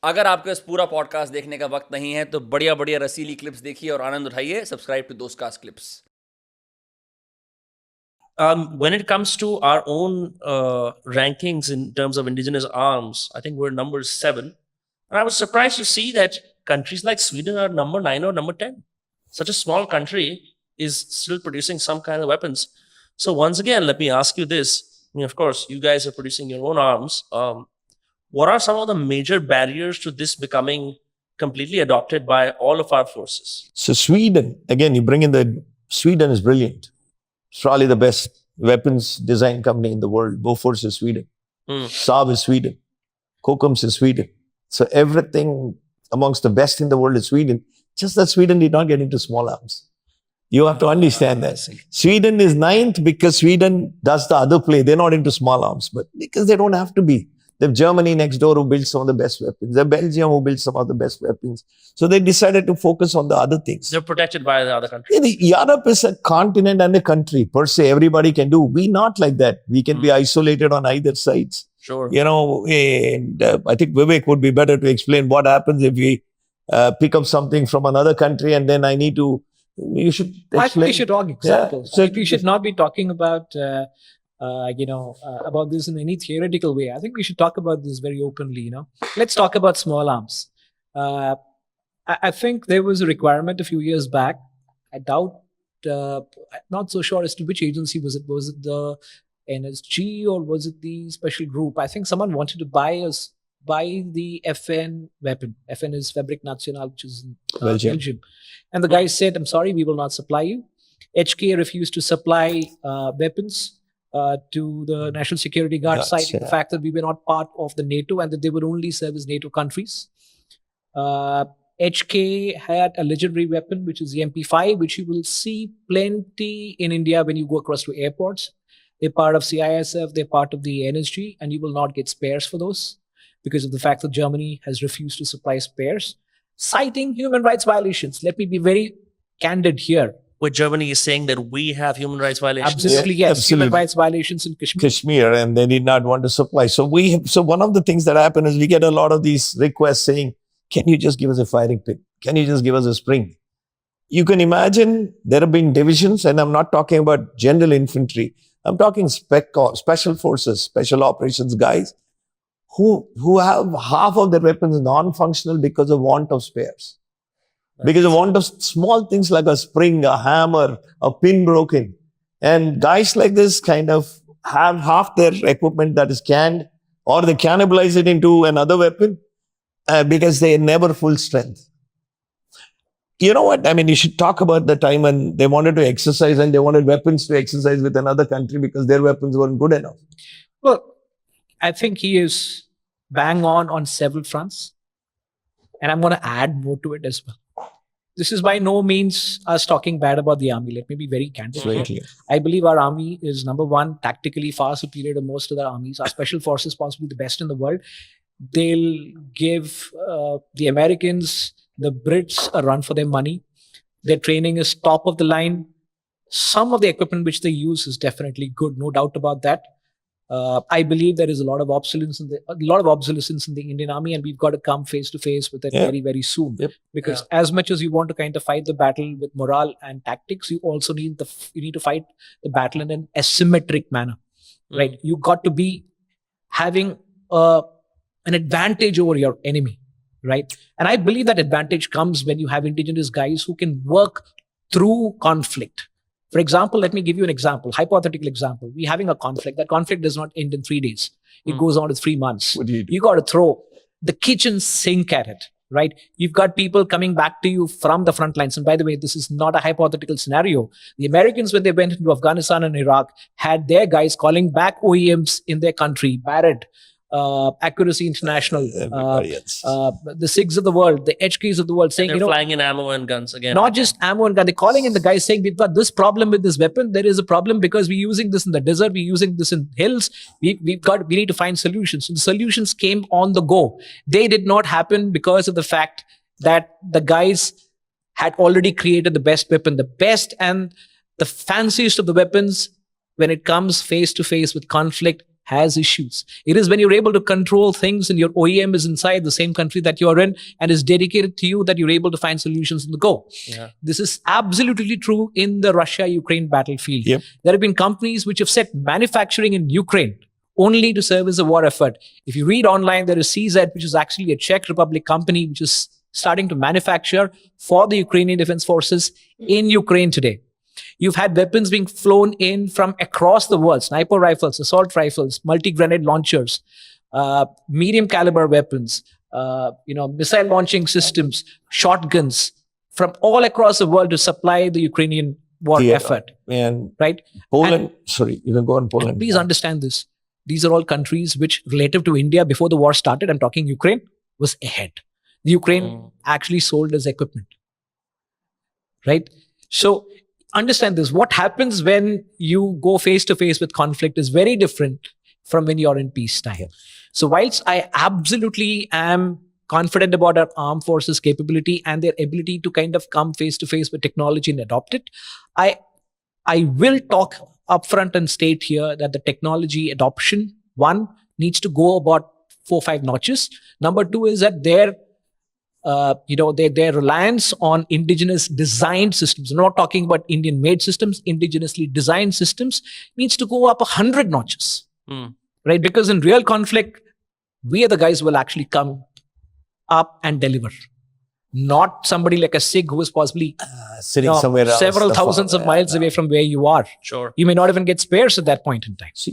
अगर आपके पास पूरा पॉडकास्ट देखने का वक्त नहीं है तो बढ़िया बढ़िया रसीली क्लिप्स देखिए और आनंद उठाइए. Subscribe to Dostcast clips. When it comes to our own rankings in terms of indigenous arms, I think we're number 7. And I was surprised to see that countries like Sweden are number 9 or number 10. Such a small country is still producing some kind of weapons. So once again, let me ask you this. I mean, of course, you guys are producing your own arms. What are some of the major barriers to this becoming completely adopted by all of our forces? So Sweden, again, you bring in Sweden is brilliant. It's probably the best weapons design company in the world. Bofors is Sweden. Saab is Sweden. Kockums is Sweden. So everything amongst the best in the world is Sweden. Just that Sweden did not get into small arms. You have to understand that. Sweden is 9th because Sweden does the other play. They're not into small arms, but because they don't have to be. They have Germany next door who builds some of the best weapons. They have Belgium who builds some of the best weapons. So they decided to focus on the other things. They're protected by the other countries. Europe is a continent and a country per se. Everybody can do. We not like that. We can be isolated on either sides. Sure. You know, and I think Vivek would be better to explain what happens if we pick up something from another country and then I need to. You should explain. I think we should talk examples. Yeah. So we should not be talking about about this in any theoretical way. I think we should talk about this very openly. Let's talk about small arms. I think there was a requirement a few years back. I doubt. Not so sure as to which agency was it. Was it the NSG or was it the special group? I think someone wanted to buy the FN weapon. FN is Fabrique Nationale, which is in Belgium. And the guy said, "I'm sorry, we will not supply you." HK refused to supply weapons to the National Security Guard, citing the fact that we were not part of the NATO and that they would only serve as NATO countries. HK had a legendary weapon, which is the MP5, which you will see plenty in India when you go across to airports. They're part of CISF, they're part of the NSG, and you will not get spares for those because of the fact that Germany has refused to supply spares, citing human rights violations. Let me be very candid here. Where Germany is saying that we have human rights violations? Absolutely, yes. Absolutely. Human rights violations in Kashmir, and they did not want to supply. So one of the things that happen is we get a lot of these requests saying, can you just give us a firing pin? Can you just give us a spring? You can imagine there have been divisions, and I'm not talking about general infantry. I'm talking special forces, special operations guys who have half of their weapons non-functional because of want of spares. Because of want of small things like a spring, a hammer, a pin broken. And guys like this kind of have half their equipment that is canned, or they cannibalize it into another weapon because they're never full strength. You know what? I mean, you should talk about the time when they wanted to exercise and they wanted weapons to exercise with another country because their weapons weren't good enough. Well, I think he is bang on several fronts. And I'm going to add more to it as well. This is by no means us talking bad about the army. Let me be very candid. I believe our army is number one, tactically far superior to most other armies. Our special forces possibly the best in the world. They'll give the Americans, the Brits a run for their money. Their training is top of the line. Some of the equipment which they use is definitely good, no doubt about that. I believe there is a lot of obsolescence in the Indian army, and we've got to come face to face with it very, very soon. Because as much as you want to kind of fight the battle with morale and tactics, you also need to fight the battle in an asymmetric manner, right? You got to be having an advantage over your enemy, right? And I believe that advantage comes when you have indigenous guys who can work through conflict. For example, let me give you an example, hypothetical example. We're having a conflict. That conflict does not end in 3 days. It goes on to 3 months. What do you do? You got to throw the kitchen sink at it, right? You've got people coming back to you from the front lines. And by the way, this is not a hypothetical scenario. The Americans, when they went into Afghanistan and Iraq, had their guys calling back OEMs in their country, Barrett, Accuracy International, the SIGs of the world, the HKs of the world, saying, they're flying in ammo and guns again. Not just ammo and gun. They're calling in the guys saying, we've got this problem with this weapon. There is a problem because we're using this in the desert. We're using this in hills. We need to find solutions. So the solutions came on the go. They did not happen because of the fact that the guys had already created the best weapon, the best and the fanciest of the weapons when it comes face to face with conflict has issues. It is when you're able to control things and your OEM is inside the same country that you're in and is dedicated to you that you're able to find solutions in the go. Yeah. This is absolutely true in the Russia-Ukraine battlefield. Yep. There have been companies which have set manufacturing in Ukraine only to service a war effort. If you read online, there is CZ, which is actually a Czech Republic company, which is starting to manufacture for the Ukrainian Defense Forces in Ukraine today. You've had weapons being flown in from across the world, sniper rifles, assault rifles, multi-grenade launchers, medium caliber weapons, missile launching systems, shotguns from all across the world to supply the Ukrainian war effort. And right? Poland, sorry, you can go on Poland. Please understand this. These are all countries which, relative to India before the war started, I'm talking Ukraine, was ahead. The Ukraine actually sold us equipment. Right? So understand this. What happens when you go face to face with conflict is very different from when you're in peacetime. So whilst I absolutely am confident about our armed forces capability and their ability to kind of come face to face with technology and adopt it, I will talk upfront and state here that the technology adoption, one, needs to go about 4-5 notches. Number two is that their reliance on indigenous designed systems. I'm not talking about Indian made systems, indigenously designed systems needs to go up 100 notches, right? Because in real conflict, we are the guys who will actually come up and deliver. Not somebody like a SIG who is possibly sitting somewhere else, several thousands of miles away from where you are. Sure. You may not even get spares at that point in time. See,